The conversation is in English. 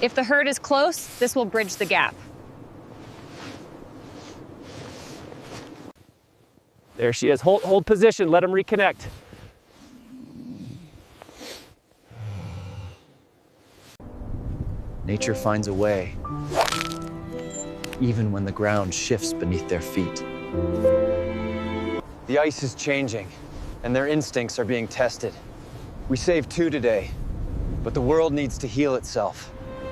If the herd is close, this will bridge the gap. There she is. Hold position. Let them reconnect. Nature finds a way, even when the ground shifts beneath their feet. The ice is changing, and their instincts are being tested. We saved 2 today, but the world needs to heal itself.